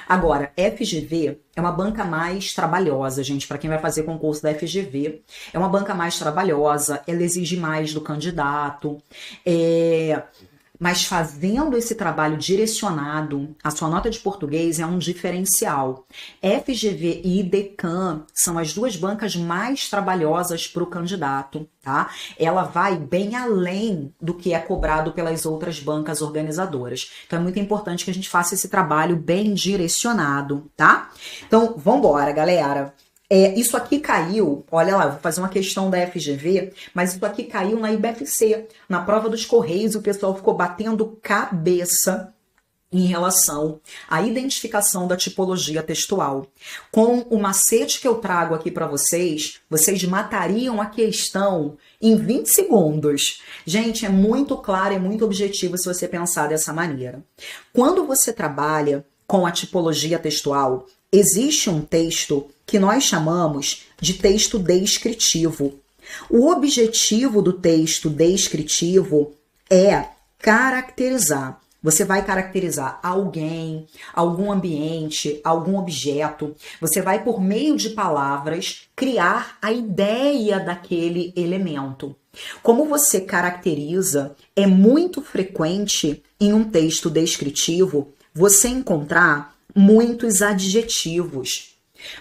Agora, FGV é uma banca mais trabalhosa, gente, para quem vai fazer concurso da FGV. É uma banca mais trabalhosa, ela exige mais do candidato, mas fazendo esse trabalho direcionado, a sua nota de português é um diferencial. FGV e IDECAM são as duas bancas mais trabalhosas para o candidato, tá? Ela vai bem além do que é cobrado pelas outras bancas organizadoras. Então é muito importante que a gente faça esse trabalho bem direcionado, tá? Então, vamos embora, galera. Isso aqui caiu, olha lá, vou fazer uma questão da FGV, mas isso aqui caiu na IBFC, na prova dos Correios, o pessoal ficou batendo cabeça em relação à identificação da tipologia textual. Com o macete que eu trago aqui para vocês, vocês matariam a questão em 20 segundos. Gente, é muito claro, é muito objetivo se você pensar dessa maneira. Quando você trabalha com a tipologia textual, existe um texto que nós chamamos de texto descritivo. O objetivo do texto descritivo é caracterizar. Você vai caracterizar alguém, algum ambiente, algum objeto. Você vai, por meio de palavras, criar a ideia daquele elemento. Como você caracteriza, é muito frequente em um texto descritivo você encontrar muitos adjetivos.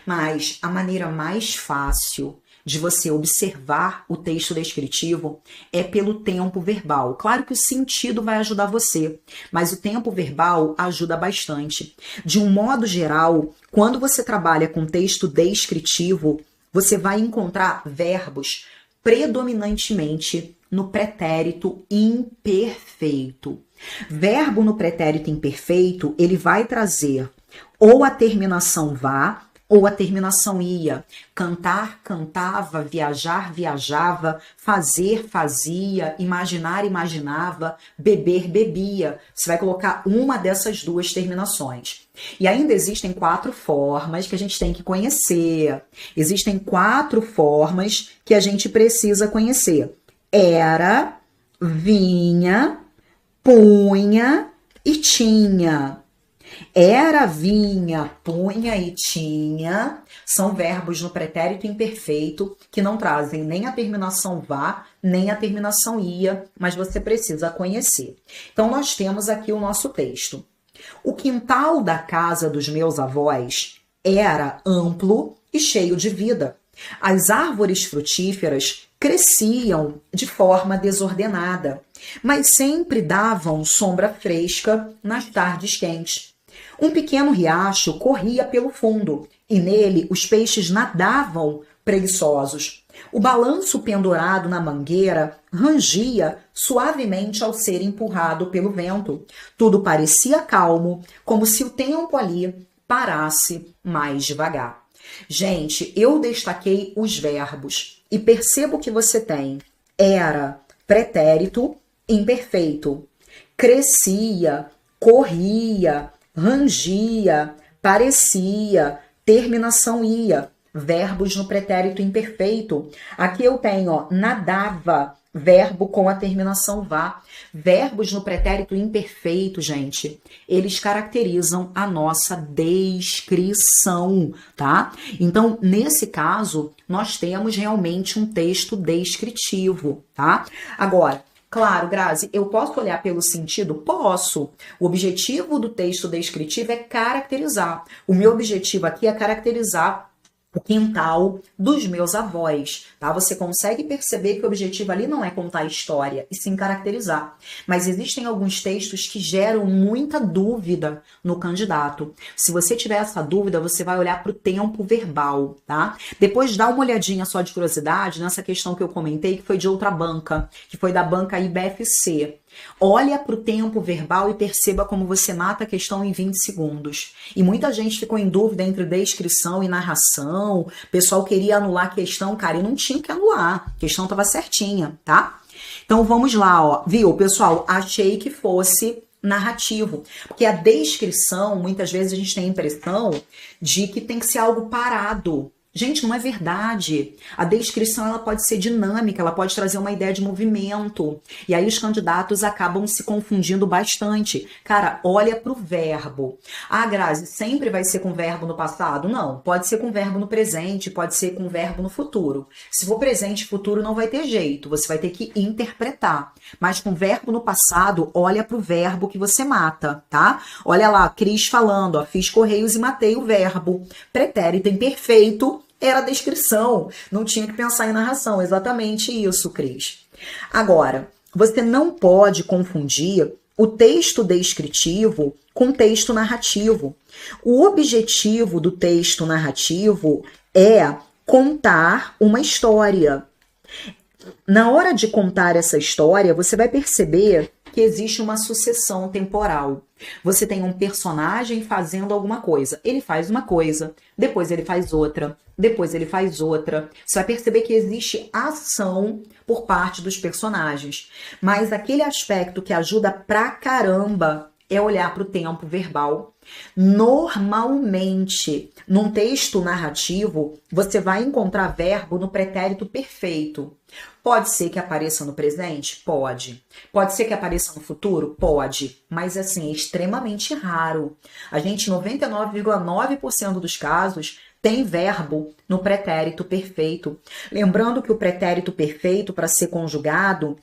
Mas a maneira mais fácil de você observar o texto descritivo é pelo tempo verbal. Claro que o sentido vai ajudar você, mas o tempo verbal ajuda bastante. De um modo geral, quando você trabalha com texto descritivo, você vai encontrar verbos predominantemente no pretérito imperfeito. Verbo no pretérito imperfeito, ele vai trazer ou a terminação vá, ou a terminação ia. Cantar, cantava, viajar, viajava, fazer, fazia, imaginar, imaginava, beber, bebia. Você vai colocar uma dessas duas terminações. E ainda existem 4 formas que a gente tem que conhecer. Existem 4 formas que a gente precisa conhecer. Era, vinha, punha e tinha. Era, vinha, punha e tinha são verbos no pretérito imperfeito que não trazem nem a terminação vá, nem a terminação ia, mas você precisa conhecer. Então, nós temos aqui o nosso texto. O quintal da casa dos meus avós era amplo e cheio de vida. As árvores frutíferas cresciam de forma desordenada, mas sempre davam sombra fresca nas tardes quentes. Um pequeno riacho corria pelo fundo, e nele os peixes nadavam preguiçosos. O balanço pendurado na mangueira rangia suavemente ao ser empurrado pelo vento. Tudo parecia calmo, como se o tempo ali parasse mais devagar. Gente, eu destaquei os verbos e percebo que você tem era, pretérito imperfeito, crescia, corria, rangia, parecia, terminação ia, verbos no pretérito imperfeito. Aqui eu tenho, ó, nadava, verbo com a terminação vá. Verbos no pretérito imperfeito, gente, eles caracterizam a nossa descrição, tá? Então, nesse caso, nós temos realmente um texto descritivo, tá? Agora, claro, Grazi, eu posso olhar pelo sentido? Posso. O objetivo do texto descritivo é caracterizar. O meu objetivo aqui é caracterizar o quintal dos meus avós, tá? Você consegue perceber que o objetivo ali não é contar a história, e sim caracterizar. Mas existem alguns textos que geram muita dúvida no candidato. Se você tiver essa dúvida, você vai olhar para o tempo verbal, tá? Depois dá uma olhadinha só de curiosidade nessa questão que eu comentei, que foi de outra banca, que foi da banca IBFC. Olha para o tempo verbal e perceba como você mata a questão em 20 segundos. E muita gente ficou em dúvida entre descrição e narração. O pessoal queria anular a questão, cara, e não tinha que anular. A questão estava certinha, tá? Então vamos lá, ó. Viu, pessoal? Achei que fosse narrativo. Porque a descrição, muitas vezes a gente tem a impressão de que tem que ser algo parado. Gente, não é verdade. A descrição ela pode ser dinâmica, ela pode trazer uma ideia de movimento. E aí os candidatos acabam se confundindo bastante. Cara, olha para o verbo. Ah, Grazi, sempre vai ser com verbo no passado? Não, pode ser com verbo no presente, pode ser com verbo no futuro. Se for presente e futuro, não vai ter jeito, você vai ter que interpretar. Mas com verbo no passado, olha para o verbo que você mata, tá? Olha lá, Cris falando, ó, fiz correios e matei o verbo. Pretérito imperfeito era a descrição, não tinha que pensar em narração, exatamente isso, Cris. Agora, você não pode confundir o texto descritivo com texto narrativo. O objetivo do texto narrativo é contar uma história. Na hora de contar essa história, você vai perceber que existe uma sucessão temporal. Você tem um personagem fazendo alguma coisa. Ele faz uma coisa, depois ele faz outra, depois ele faz outra. Você vai perceber que existe ação por parte dos personagens. Mas aquele aspecto que ajuda pra caramba é olhar para o tempo verbal. Normalmente, num texto narrativo, você vai encontrar verbo no pretérito perfeito. Pode ser que apareça no presente? Pode. Pode ser que apareça no futuro? Pode. Mas, assim, é extremamente raro. A gente, 99,9% dos casos, tem verbo no pretérito perfeito. Lembrando que o pretérito perfeito, para ser conjugado,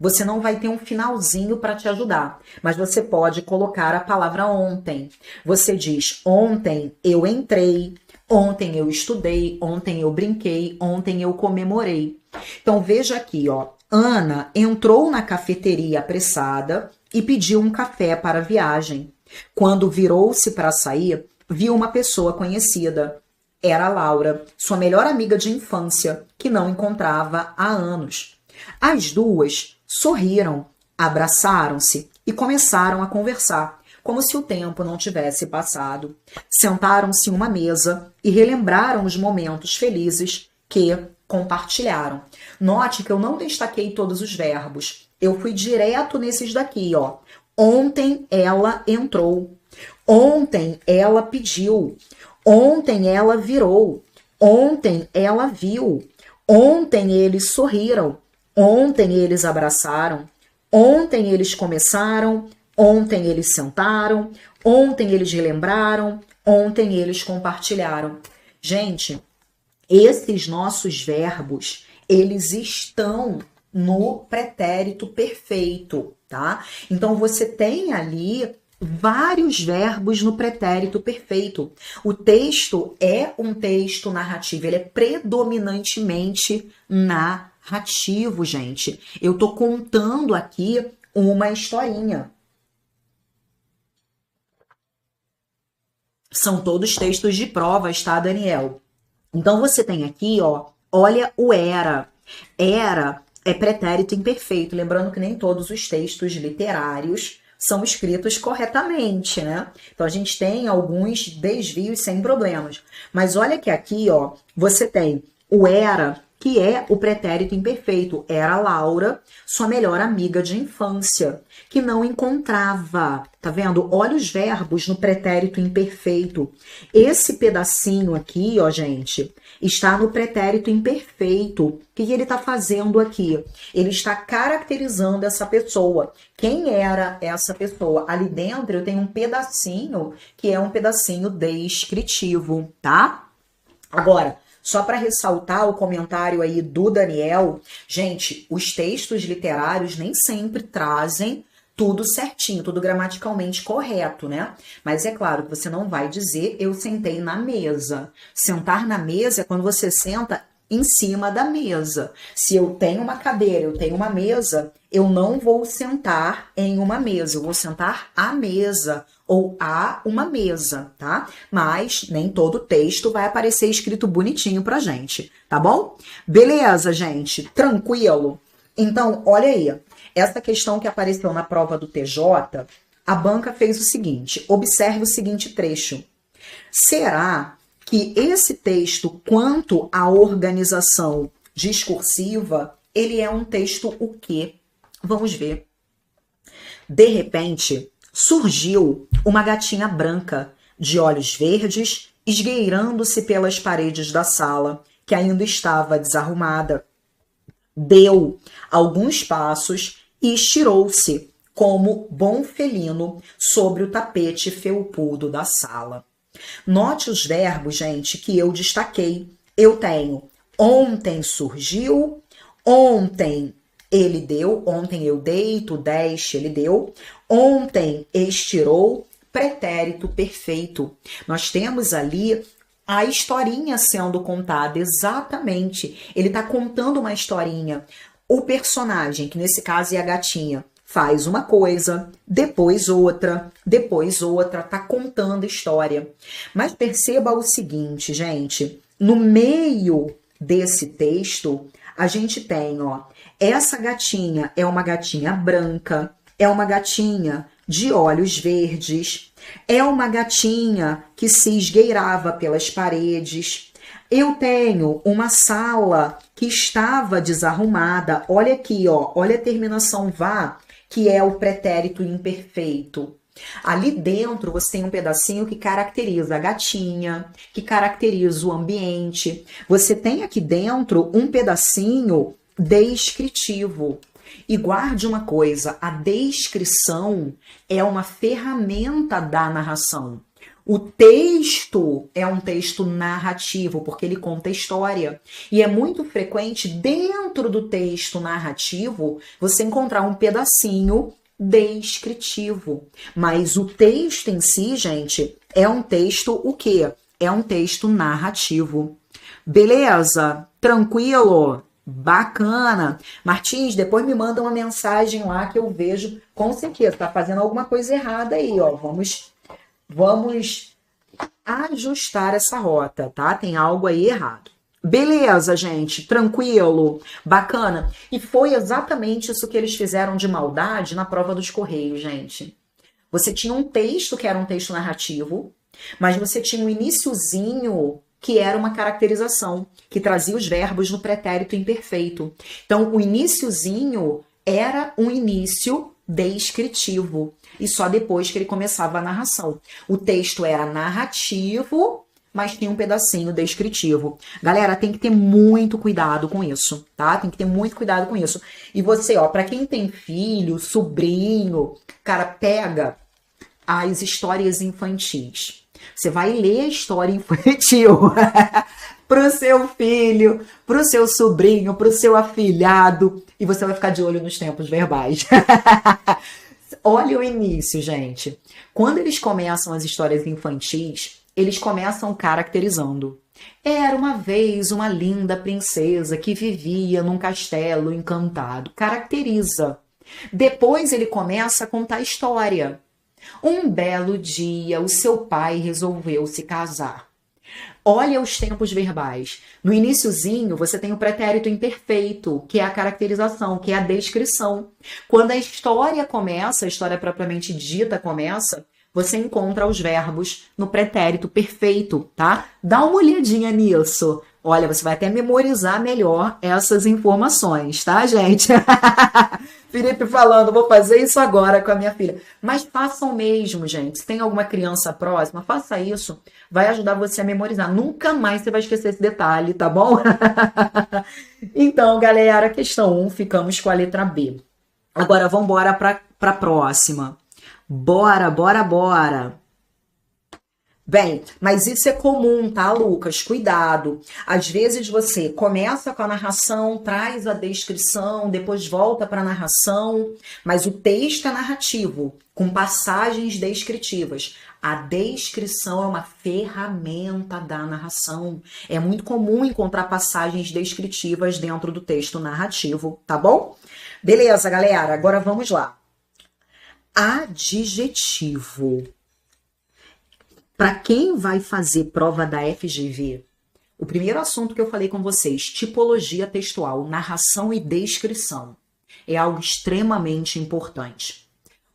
você não vai ter um finalzinho para te ajudar, mas você pode colocar a palavra ontem. Você diz, ontem eu entrei, ontem eu estudei, ontem eu brinquei, ontem eu comemorei. Então veja aqui, ó, Ana entrou na cafeteria apressada e pediu um café para a viagem. Quando virou-se para sair, viu uma pessoa conhecida. Era Laura, sua melhor amiga de infância, que não encontrava há anos. As duas sorriram, abraçaram-se e começaram a conversar, como se o tempo não tivesse passado. Sentaram-se em uma mesa e relembraram os momentos felizes que compartilharam. Note que eu não destaquei todos os verbos. Eu fui direto nesses daqui, ó. Ontem ela entrou. Ontem ela pediu. Ontem ela virou. Ontem ela viu. Ontem eles sorriram. Ontem eles abraçaram, ontem eles começaram, ontem eles sentaram, ontem eles relembraram, ontem eles compartilharam. Gente, esses nossos verbos, eles estão no pretérito perfeito, tá? Então você tem ali vários verbos no pretérito perfeito. O texto é um texto narrativo, ele é predominantemente narrativo, gente. Eu tô contando aqui uma historinha. São todos textos de provas, tá, Daniel? Então você tem aqui, ó, olha o era. Era é pretérito imperfeito, lembrando que nem todos os textos literários são escritos corretamente, né? Então a gente tem alguns desvios sem problemas. Mas olha que aqui, ó, você tem o era, que é o pretérito imperfeito. Era Laura, sua melhor amiga de infância, que não encontrava. Tá vendo? Olha os verbos no pretérito imperfeito. Esse pedacinho aqui, ó, gente, está no pretérito imperfeito. O que ele está fazendo aqui? Ele está caracterizando essa pessoa. Quem era essa pessoa? Ali dentro eu tenho um pedacinho que é um pedacinho descritivo, tá? Agora, só para ressaltar o comentário aí do Daniel, gente, os textos literários nem sempre trazem tudo certinho, tudo gramaticalmente correto, né? Mas é claro que você não vai dizer eu sentei na mesa. Sentar na mesa é quando você senta em cima da mesa. Se eu tenho uma cadeira, eu tenho uma mesa, eu não vou sentar em uma mesa, eu vou sentar à mesa ou a uma mesa, tá? Mas nem todo texto vai aparecer escrito bonitinho pra gente, tá bom? Beleza, gente? Tranquilo? Então, olha aí. Essa questão que apareceu na prova do TJ, a banca fez o seguinte, observe o seguinte trecho. Será que esse texto, quanto à organização discursiva, ele é um texto o quê? Vamos ver. De repente, surgiu uma gatinha branca, de olhos verdes esgueirando-se pelas paredes da sala, que ainda estava desarrumada. Deu alguns passos e estirou-se, como bom felino, sobre o tapete felpudo da sala. Note os verbos, gente, que eu destaquei. Eu tenho ontem surgiu, ontem ele deu, ontem eu dei, tu deste, ele deu. Ontem estirou, pretérito perfeito. Nós temos ali a historinha sendo contada, exatamente. Ele está contando uma historinha. O personagem, que nesse caso é a gatinha, faz uma coisa, depois outra, tá contando história. Mas perceba o seguinte, gente, no meio desse texto, a gente tem, ó, essa gatinha é uma gatinha branca, é uma gatinha de olhos verdes, é uma gatinha que se esgueirava pelas paredes. Eu tenho uma sala que estava desarrumada. Olha aqui, ó, olha a terminação vá, que é o pretérito imperfeito. Ali dentro você tem um pedacinho que caracteriza a gatinha, que caracteriza o ambiente. Você tem aqui dentro um pedacinho descritivo. E guarde uma coisa, a descrição é uma ferramenta da narração. O texto é um texto narrativo, porque ele conta história. E é muito frequente, dentro do texto narrativo, você encontrar um pedacinho descritivo. Mas o texto em si, gente, é um texto o quê? É um texto narrativo. Beleza? Tranquilo? Bacana. Martins, depois me manda uma mensagem lá que eu vejo, com certeza, tá fazendo alguma coisa errada aí, ó. Vamos ajustar essa rota, tá? Tem algo aí errado. Beleza, gente, tranquilo, bacana. E foi exatamente isso que eles fizeram de maldade na prova dos Correios, gente. Você tinha um texto que era um texto narrativo, mas você tinha um iniciozinho que era uma caracterização, que trazia os verbos no pretérito imperfeito. Então, o iniciozinho era um início descritivo, e só depois que ele começava a narração. O texto era narrativo, mas tinha um pedacinho descritivo. Galera, tem que ter muito cuidado com isso, tá? Tem que ter muito cuidado com isso. E você, ó, para quem tem filho, sobrinho, cara, pega as histórias infantis. Você vai ler a história infantil pro seu filho, pro seu sobrinho, pro seu afilhado, e você vai ficar de olho nos tempos verbais. Olha o início, gente. Quando eles começam as histórias infantis, eles começam caracterizando. Era uma vez uma linda princesa que vivia num castelo encantado. Caracteriza. Depois ele começa a contar a história. Um belo dia, o seu pai resolveu se casar. Olha os tempos verbais. No iniciozinho, você tem o pretérito imperfeito, que é a caracterização, que é a descrição. Quando a história começa, a história propriamente dita começa, você encontra os verbos no pretérito perfeito, tá? Dá uma olhadinha nisso. Olha, você vai até memorizar melhor essas informações, tá, gente? Felipe falando, vou fazer isso agora com a minha filha. Mas façam mesmo, gente. Se tem alguma criança próxima, faça isso. Vai ajudar você a memorizar. Nunca mais você vai esquecer esse detalhe, tá bom? Então, galera, questão 1, ficamos com a letra B. Agora, vamos embora para a próxima. Bora. Bem, mas isso é comum, tá, Lucas? Cuidado. Às vezes você começa com a narração, traz a descrição, depois volta para a narração, mas o texto é narrativo, com passagens descritivas. A descrição é uma ferramenta da narração. É muito comum encontrar passagens descritivas dentro do texto narrativo, tá bom? Beleza, galera, agora vamos lá. Adjetivo. Para quem vai fazer prova da FGV, o primeiro assunto que eu falei com vocês, tipologia textual, narração e descrição, é algo extremamente importante.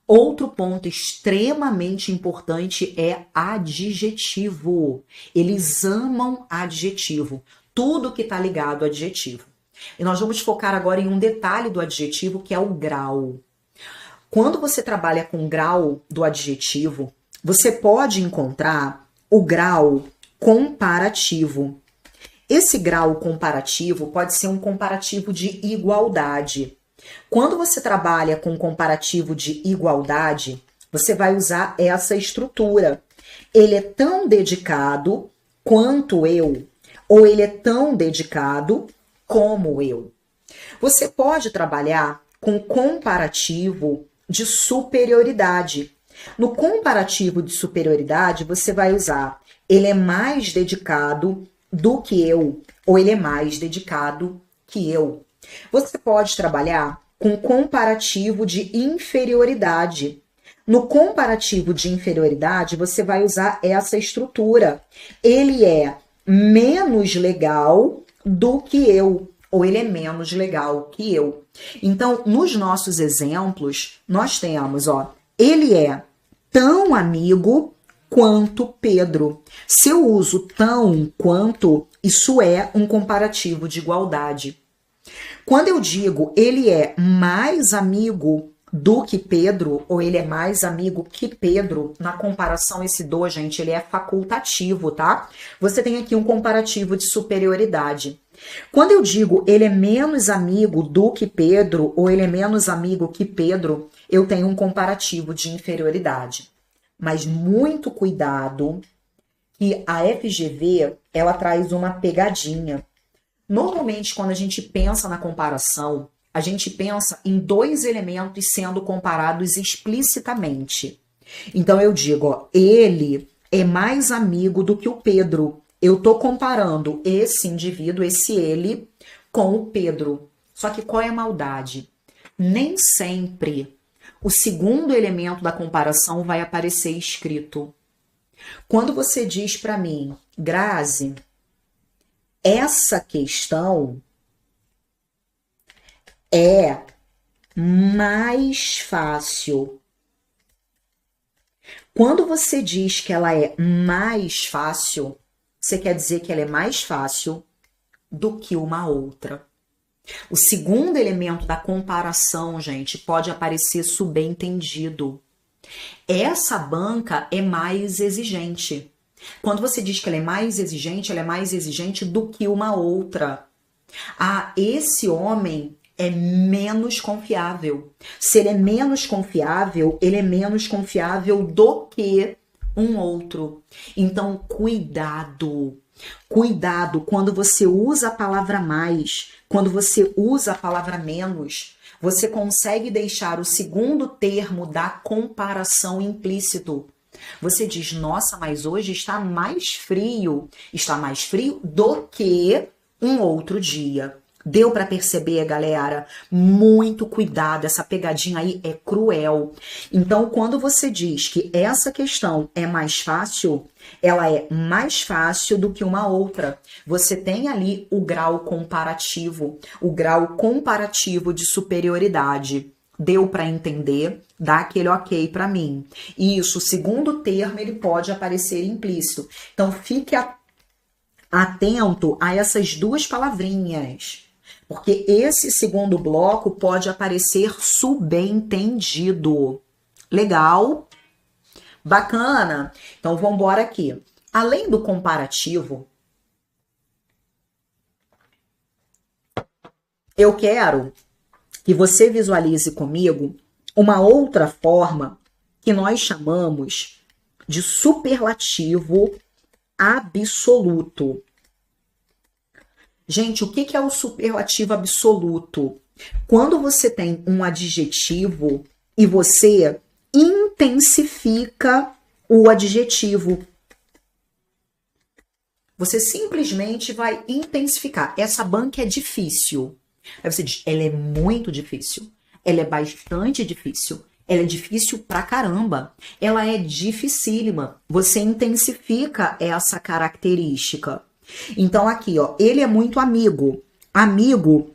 Outro ponto extremamente importante é adjetivo. Eles amam adjetivo, tudo que está ligado ao adjetivo. E nós vamos focar agora em um detalhe do adjetivo, que é o grau. Quando você trabalha com o grau do adjetivo, você pode encontrar o grau comparativo. Esse grau comparativo pode ser um comparativo de igualdade. Quando você trabalha com comparativo de igualdade, você vai usar essa estrutura. Ele é tão dedicado quanto eu, ou ele é tão dedicado como eu. Você pode trabalhar com comparativo de superioridade. No comparativo de superioridade, você vai usar ele é mais dedicado do que eu, ou ele é mais dedicado que eu. Você pode trabalhar com comparativo de inferioridade. No comparativo de inferioridade, você vai usar essa estrutura. Ele é menos legal do que eu, ou ele é menos legal que eu. Então, nos nossos exemplos, nós temos, ele é tão amigo quanto Pedro. Se eu uso tão quanto, isso é um comparativo de igualdade. Quando eu digo ele é mais amigo do que Pedro, ou ele é mais amigo que Pedro, na comparação esse do, gente, ele é facultativo, tá? Você tem aqui um comparativo de superioridade. Quando eu digo ele é menos amigo do que Pedro, ou ele é menos amigo que Pedro, eu tenho um comparativo de inferioridade. Mas muito cuidado, que a FGV, ela traz uma pegadinha. Normalmente, quando a gente pensa na comparação, a gente pensa em dois elementos sendo comparados explicitamente. Então, eu digo, ele é mais amigo do que o Pedro. Eu estou comparando esse indivíduo, esse ele, com o Pedro. Só que qual é a maldade? Nem sempre o segundo elemento da comparação vai aparecer escrito. Quando você diz para mim, Grazi, essa questão é mais fácil. Quando você diz que ela é mais fácil, você quer dizer que ela é mais fácil do que uma outra. O segundo elemento da comparação, gente, pode aparecer subentendido. Essa banca é mais exigente. Quando você diz que ela é mais exigente do que uma outra. Ah, esse homem é menos confiável. Se ele é menos confiável, ele é menos confiável do que um outro. Então, cuidado. Cuidado quando você usa a palavra mais, quando você usa a palavra menos, você consegue deixar o segundo termo da comparação implícito. Você diz, nossa, mas hoje está mais frio do que um outro dia. Deu para perceber, galera? Muito cuidado, essa pegadinha aí é cruel. Então, quando você diz que essa questão é mais fácil, ela é mais fácil do que uma outra. Você tem ali o grau comparativo de superioridade. Deu para entender? Dá aquele ok para mim. Isso, o segundo termo, ele pode aparecer implícito. Então, fique atento a essas duas palavrinhas. Porque esse segundo bloco pode aparecer subentendido. Legal? Bacana? Então, vamos embora aqui. Além do comparativo, eu quero que você visualize comigo uma outra forma que nós chamamos de superlativo absoluto. Gente, o que é o superlativo absoluto? Quando você tem um adjetivo e você intensifica o adjetivo. Você simplesmente vai intensificar. Essa banca é difícil. Aí você diz, ela é muito difícil. Ela é bastante difícil. Ela é difícil pra caramba. Ela é dificílima. Você intensifica essa característica. Então aqui, ele é muito amigo. Amigo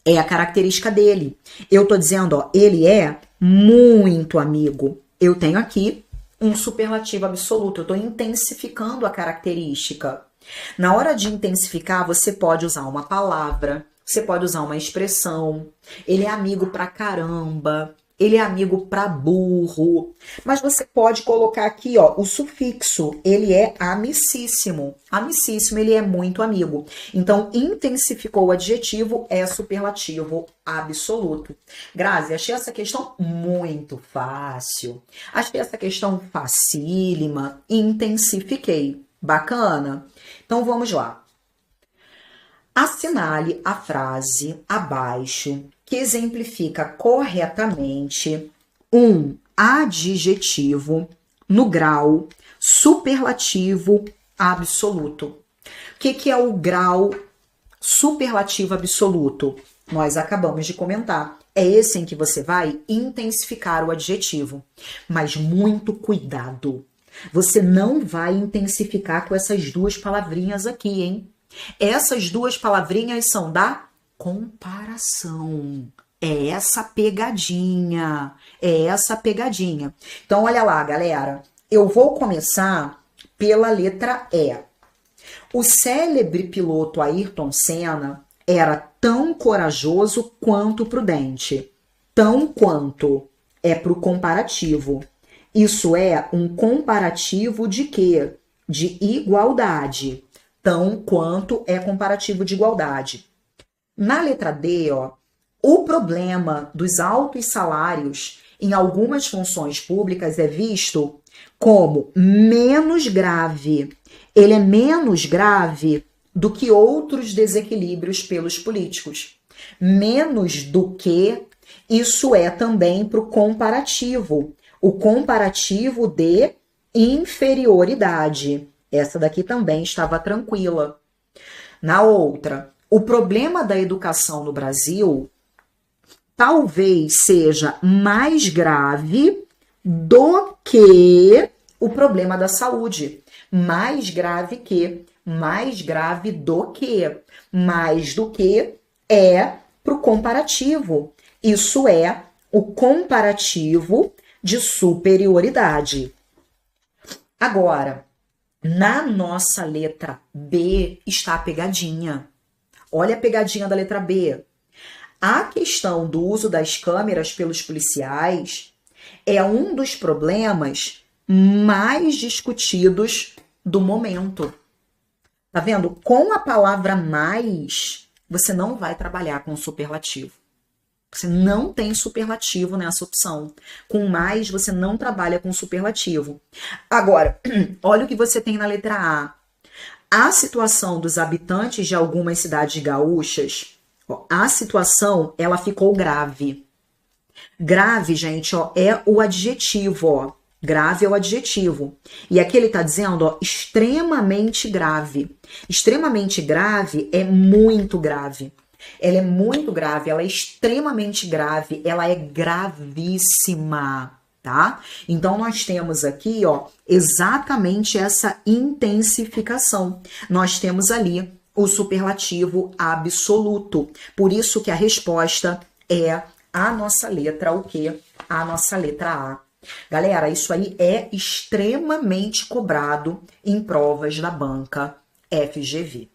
é a característica dele. Eu tô dizendo, ele é muito amigo. Eu tenho aqui um superlativo absoluto. Eu tô intensificando a característica. Na hora de intensificar, você pode usar uma palavra, você pode usar uma expressão. Ele é amigo pra caramba. ele é amigo para burro. Mas você pode colocar aqui, ó, o sufixo, ele é amicíssimo. Amicíssimo, ele é muito amigo. Então, intensificou o adjetivo, é superlativo absoluto. Grazi, achei essa questão muito fácil. Achei essa questão facílima. Intensifiquei. Bacana? Então, vamos lá. Assinale a frase abaixo que exemplifica corretamente um adjetivo no grau superlativo absoluto. O que é o grau superlativo absoluto? Nós acabamos de comentar. É esse em que você vai intensificar o adjetivo. Mas muito cuidado. Você não vai intensificar com essas duas palavrinhas aqui, hein? Essas duas palavrinhas são da comparação. É essa pegadinha. É essa pegadinha. Então, olha lá, galera. Eu vou começar pela letra E. O célebre piloto Ayrton Senna era tão corajoso quanto prudente. Tão quanto é para o comparativo. Isso é um comparativo de quê? De igualdade. Tão quanto é comparativo de igualdade. Na letra D, ó, o problema dos altos salários em algumas funções públicas é visto como menos grave. Ele é menos grave do que outros desequilíbrios pelos políticos. Menos do que, isso é também para o comparativo. O comparativo de inferioridade. Essa daqui também estava tranquila. Na outra, o problema da educação no Brasil talvez seja mais grave do que o problema da saúde. Mais grave do que. Mais do que é para o comparativo. Isso é o comparativo de superioridade. Agora, na nossa letra B está a pegadinha. Olha a pegadinha da letra B. A questão do uso das câmeras pelos policiais é um dos problemas mais discutidos do momento. Tá vendo? Com a palavra mais, você não vai trabalhar com superlativo. Você não tem superlativo nessa opção. Com mais, você não trabalha com superlativo. Agora, olha o que você tem na letra A. A situação dos habitantes de algumas cidades gaúchas, ó, a situação, ela ficou grave. Grave, gente, ó, é o adjetivo, ó. Grave é o adjetivo. E aqui ele tá dizendo, ó, extremamente grave. Extremamente grave é muito grave. Ela é muito grave, ela é extremamente grave, ela é gravíssima, tá? Então, nós temos aqui, ó, exatamente essa intensificação. Nós temos ali o superlativo absoluto. Por isso que a resposta é a nossa letra, o quê? A nossa letra A. Galera, isso aí é extremamente cobrado em provas da banca FGV.